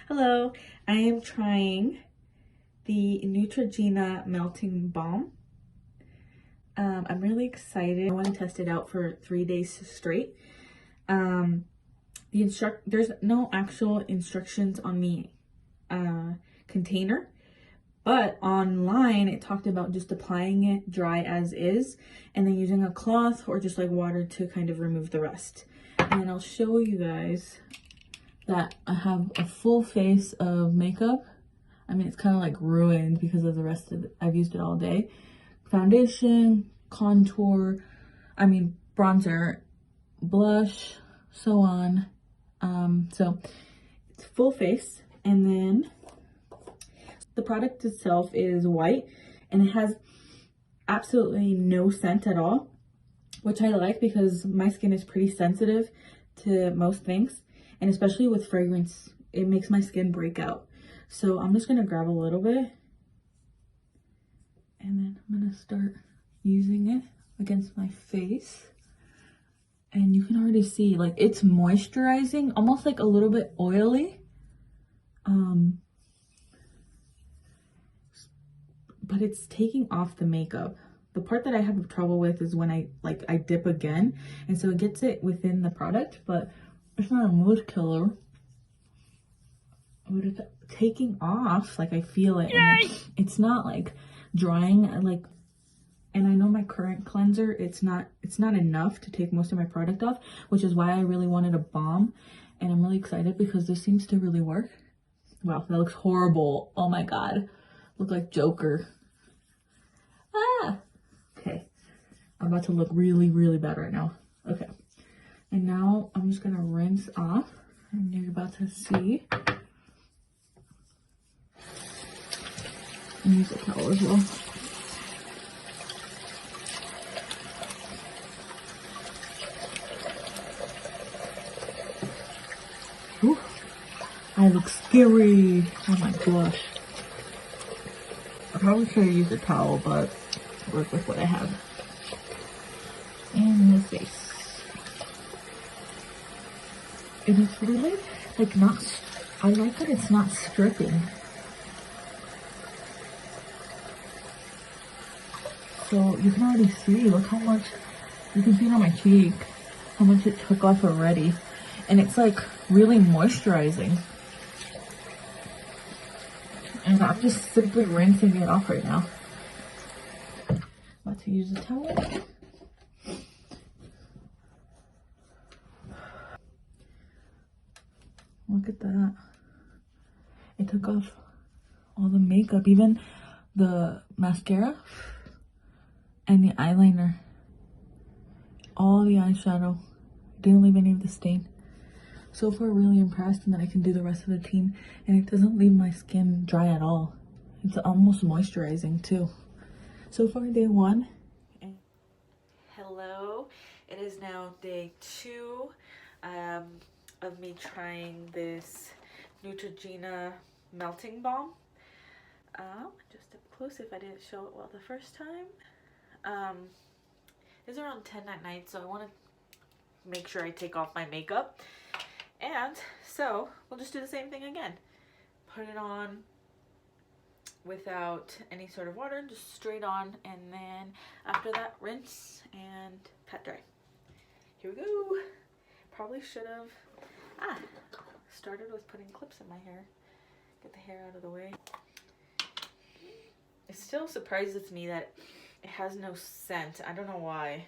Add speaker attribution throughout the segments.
Speaker 1: Hello, I am trying the Neutrogena Melting Balm. I'm really excited. I want to test it out for 3 days straight. There's no actual instructions on the container, but online it talked about just applying it dry as is and then using a cloth or just like water to kind of remove the rest. And I'll show you guys that I have a full face of makeup. I mean, it's kind of like ruined because of the rest of it. I've used it all day. Foundation, contour, bronzer, blush, so on. So it's full face. And then the product itself is white and it has absolutely no scent at all, which I like because my skin is pretty sensitive to most things. And especially with fragrance, it makes my skin break out. So I'm just gonna grab a little bit and then I'm gonna start using it against my face. And you can already see like it's moisturizing, almost like a little bit oily. But it's taking off the makeup. The part that I have trouble with is when I dip again. And so it gets it within the product, but it's not a mood killer. But it's taking off, like I feel it. And it's not like drying, like, and I know my current cleanser, it's not enough to take most of my product off, which is why I really wanted a balm. And I'm really excited because this seems to really work. Wow, that looks horrible. Oh my God, look like Joker. Ah, okay. I'm about to look really, really bad right now. Okay. And now I'm just gonna rinse off, and you're about to see. And use a towel as well. Ooh, I look scary. Oh my gosh. I probably should have used a towel, but work with what I have. And the face. And it's really like not, I like that it's not stripping. So you can already see, look how much, you can see it on my cheek, how much it took off already. And it's like really moisturizing. And I'm just simply rinsing it off right now. About to use a towel. Look at that. It took off all the makeup, even the mascara and the eyeliner. All the eyeshadow. Didn't leave any of the stain. So far, really impressed, and then I can do the rest of the routine, and it doesn't leave my skin dry at all. It's almost moisturizing too. So far, day 1. Hello, it is now day 2 of me trying this Neutrogena Melting Balm. Just up close if I didn't show it well the first time. It's around 10 at night, so I want to make sure I take off my makeup. And so we'll just do the same thing again. Put it on without any sort of water, just straight on, and then after that rinse and pat dry. Here we go. Probably should have started with putting clips in my hair. Get the hair out of the way. It still surprises me that it has no scent. I don't know why.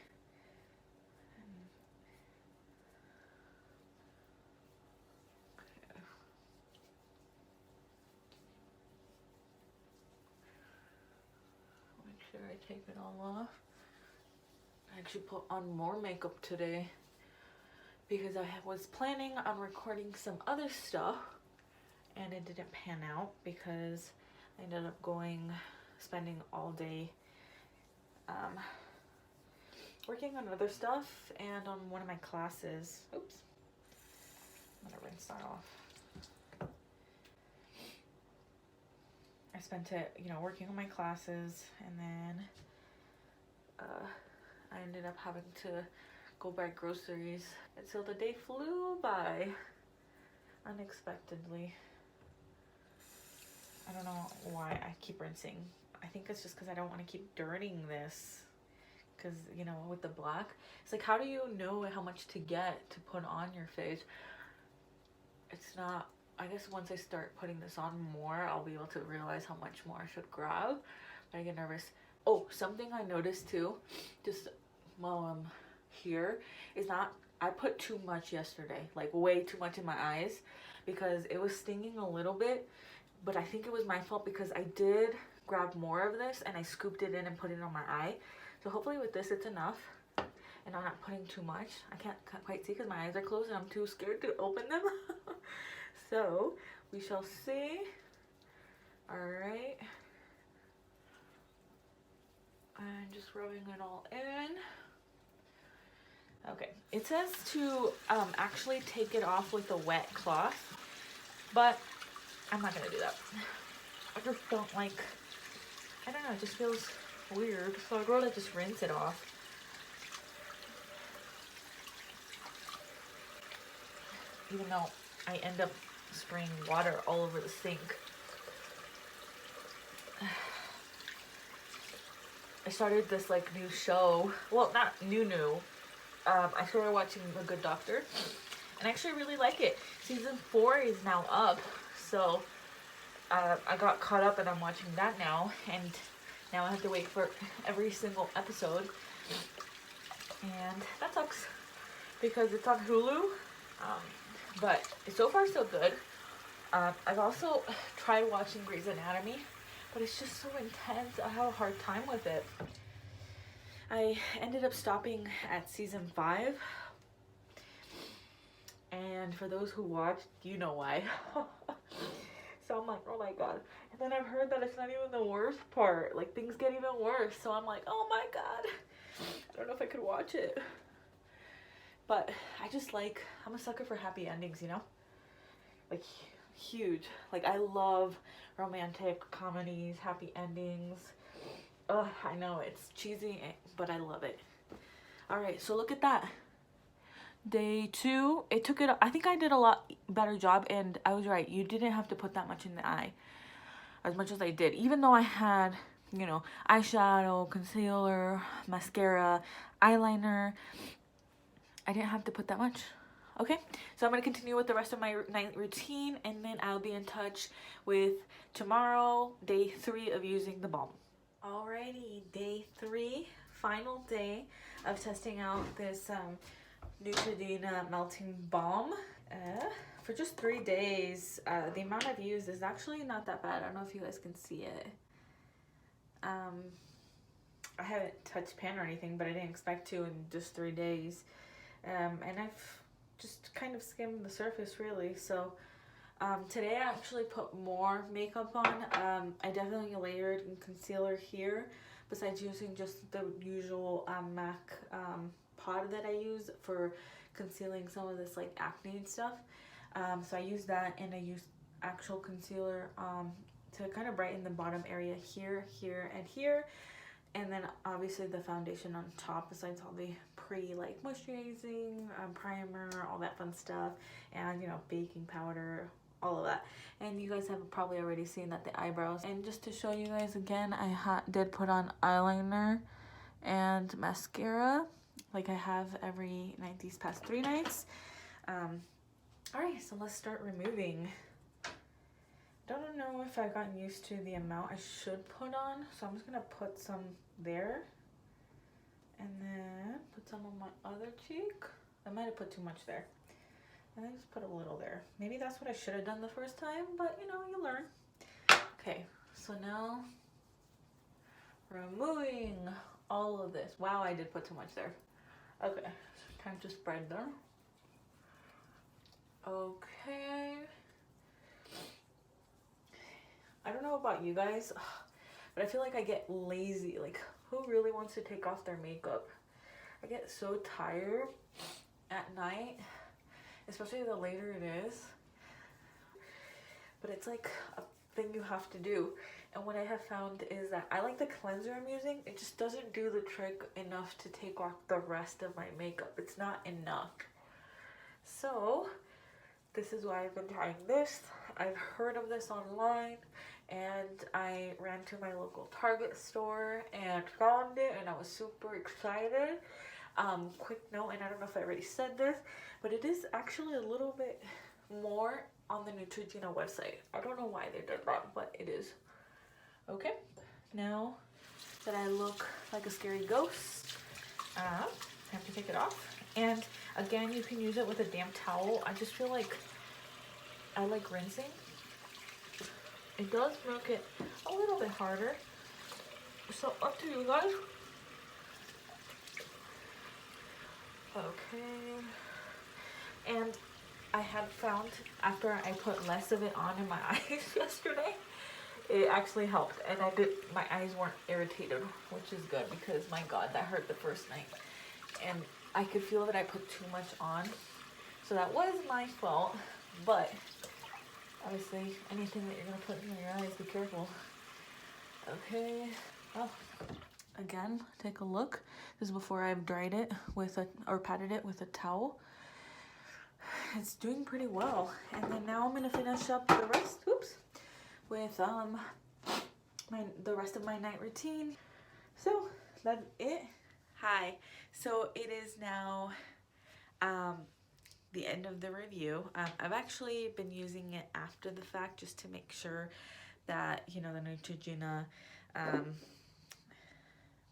Speaker 1: Make sure I take it all off. I actually put on more makeup today because I was planning on recording some other stuff and it didn't pan out because I ended up spending all day working on other stuff and on one of my classes. Oops. I'm gonna rinse that off. I spent it, working on my classes, and then I ended up having to go buy groceries until the day flew by unexpectedly. I don't know why I keep rinsing. I think it's just because I don't want to keep dirtying this. Because, you know, with the black, it's like, how do you know how much to get to put on your face? It's not, I guess once I start putting this on more, I'll be able to realize how much more I should grab. But I get nervous. Oh, something I noticed too, just while I'm here, is not, I put too much yesterday, like way too much in my eyes, because it was stinging a little bit, but I think it was my fault because I did grab more of this and I scooped it in and put it on my eye. So hopefully with this it's enough and I'm not putting too much. I can't quite see because my eyes are closed and I'm too scared to open them. So we shall see. All right. And just rubbing it all in. Okay, it says to actually take it off with a wet cloth, but I'm not gonna do that. I just don't like, I don't know, it just feels weird, so I'd rather just rinse it off. Even though I end up spraying water all over the sink. I started this like new show, well, not new. I started watching The Good Doctor, and I actually really like it. Season 4 is now up, so I got caught up and I'm watching that now, and now I have to wait for every single episode, and that sucks because it's on Hulu, but so far so good. I've also tried watching Grey's Anatomy, but it's just so intense. I have a hard time with it. I ended up stopping at season 5, and for those who watched, you know why. So I'm like, oh my god. And then I've heard that it's not even the worst part. Like, things get even worse. So I'm like, oh my god. I don't know if I could watch it. But I just like, I'm a sucker for happy endings, you know? Like, huge. Like, I love romantic comedies, happy endings. Ugh, I know, it's cheesy, but I love it. Alright, so look at that. Day 2, it took it, I think I did a lot better job, and I was right, you didn't have to put that much in the eye as much as I did, even though I had, you know, eyeshadow, concealer, mascara, eyeliner. I didn't have to put that much. Okay, so I'm going to continue with the rest of my night routine, and then I'll be in touch with tomorrow, day 3 of using the balm. Alrighty, day 3, final day of testing out this Neutrogena Melting Balm. For just 3 days, the amount I've used is actually not that bad. I don't know if you guys can see it. I haven't touched pan or anything, but I didn't expect to in just 3 days. And I've just kind of skimmed the surface, really. So today I actually put more makeup on. I definitely layered in concealer here, besides using just the usual MAC pod that I use for concealing some of this like acne and stuff. So I used that, and I used actual concealer to kind of brighten the bottom area here, here, and here. And then obviously the foundation on top, besides all the like moisturizing, primer, all that fun stuff, and you know, baking powder, all of that. And you guys have probably already seen that the eyebrows. And just to show you guys again, I did put on eyeliner and mascara like I have every night these past 3 nights. Alright, so let's start removing. Don't know if I've gotten used to the amount I should put on, so I'm just gonna put some there. And then put some on my other cheek. I might have put too much there. And I just put a little there. Maybe that's what I should have done the first time, but you know, you learn. Okay, so now removing all of this. Wow, I did put too much there. Okay, time to spread them. Okay. I don't know about you guys, but I feel like I get lazy. Like, who really wants to take off their makeup? I get so tired at night, especially the later it is. But it's like a thing you have to do. And what I have found is that I like the cleanser I'm using. It just doesn't do the trick enough to take off the rest of my makeup. It's not enough. So this is why I've been trying this. I've heard of this online. and I ran to my local Target store and found it, and I was super excited. Quick note, and I don't know if I already said this, but it is actually a little bit more on the Neutrogena website. I don't know why they did that, but it is. Okay, now that I look like a scary ghost, I have to take it off. And again, you can use it with a damp towel. I just feel like I like rinsing. It does make it a little bit harder. So up to you guys. Okay. And I had found after I put less of it on in my eyes yesterday, it actually helped, and my eyes weren't irritated, which is good because my God, that hurt the first night. And I could feel that I put too much on. So that was my fault, but obviously anything that you're gonna put in your eyes, be careful. Okay, oh, again, take a look. This is before I've dried it or patted it with a towel. It's doing pretty well. And then now I'm gonna finish up the rest, with the rest of my night routine. So that's it. Hi, so it is now the end of the review. I've actually been using it after the fact just to make sure that, you know, the Neutrogena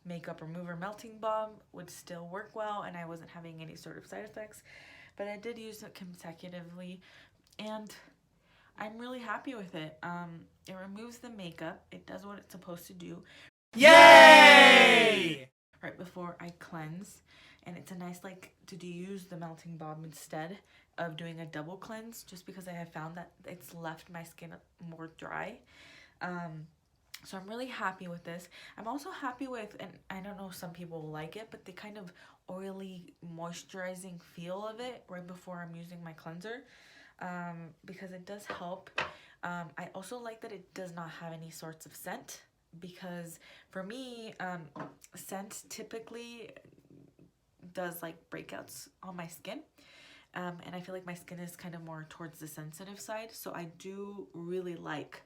Speaker 1: makeup remover melting balm would still work well and I wasn't having any sort of side effects. But I did use it consecutively and I'm really happy with it. It removes the makeup. It does what it's supposed to do. Yay! Right before I cleanse. And it's a nice to use the melting balm instead of doing a double cleanse, just because I have found that it's left my skin more dry. So I'm really happy with this. I'm also happy with, and I don't know if some people like it, but the kind of oily moisturizing feel of it right before I'm using my cleanser, because it does help. I also like that it does not have any sorts of scent, because for me, scent typically does breakouts on my skin. And I feel like my skin is kind of more towards the sensitive side. So I do really like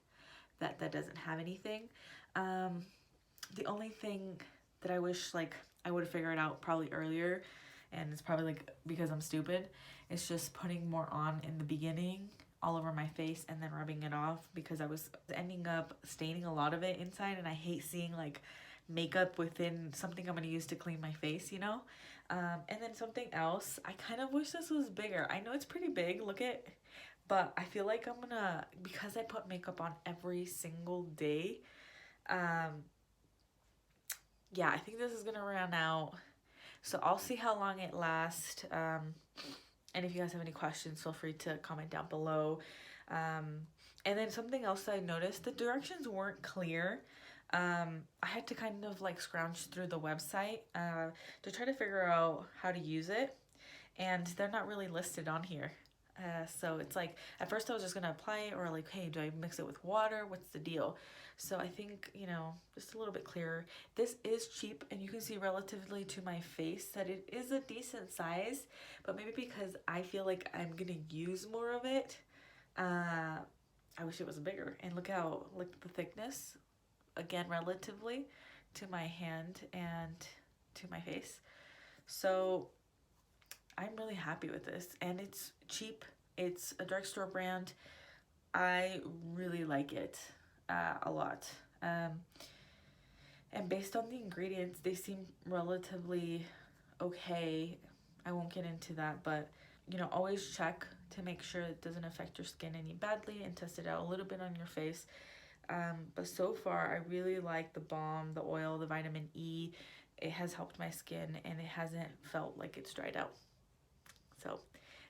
Speaker 1: that doesn't have anything. The only thing that I wish I would have figured out probably earlier, and it's probably because I'm stupid, it's just putting more on in the beginning all over my face and then rubbing it off, because I was ending up staining a lot of it inside, and I hate seeing makeup within something I'm gonna use to clean my face, you know? And then something else, I kind of wish this was bigger. I know it's pretty big, but I feel like I'm gonna, because I put makeup on every single day, yeah, I think this is gonna run out. So I'll see how long it lasts. And if you guys have any questions, feel free to comment down below. And then something else I noticed, the directions weren't clear. I had to kind of scrounge through the website to try to figure out how to use it, and they're not really listed on here. So it's at first I was just gonna apply it, or hey, do I mix it with water? What's the deal? So I think, you know, just a little bit clearer. This is cheap, and you can see relatively to my face that it is a decent size, but maybe because I feel like I'm gonna use more of it, I wish it was bigger. And look the thickness, again, relatively to my hand and to my face. So I'm really happy with this, and it's cheap. It's a drugstore brand. I really like it a lot. And based on the ingredients, they seem relatively okay. I won't get into that, but you know, always check to make sure it doesn't affect your skin any badly, and test it out a little bit on your face. But so far, I really like the balm, the oil, the vitamin E. It has helped my skin, and it hasn't felt like it's dried out. So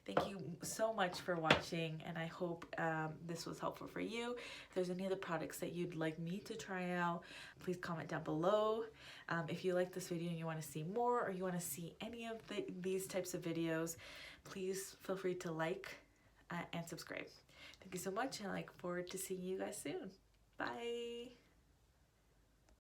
Speaker 1: thank you so much for watching, and I hope this was helpful for you. If there's any other products that you'd like me to try out, please comment down below. If you like this video and you want to see more, or you want to see any of these types of videos, please feel free to and subscribe. Thank you so much, and I look forward to seeing you guys soon. Bye.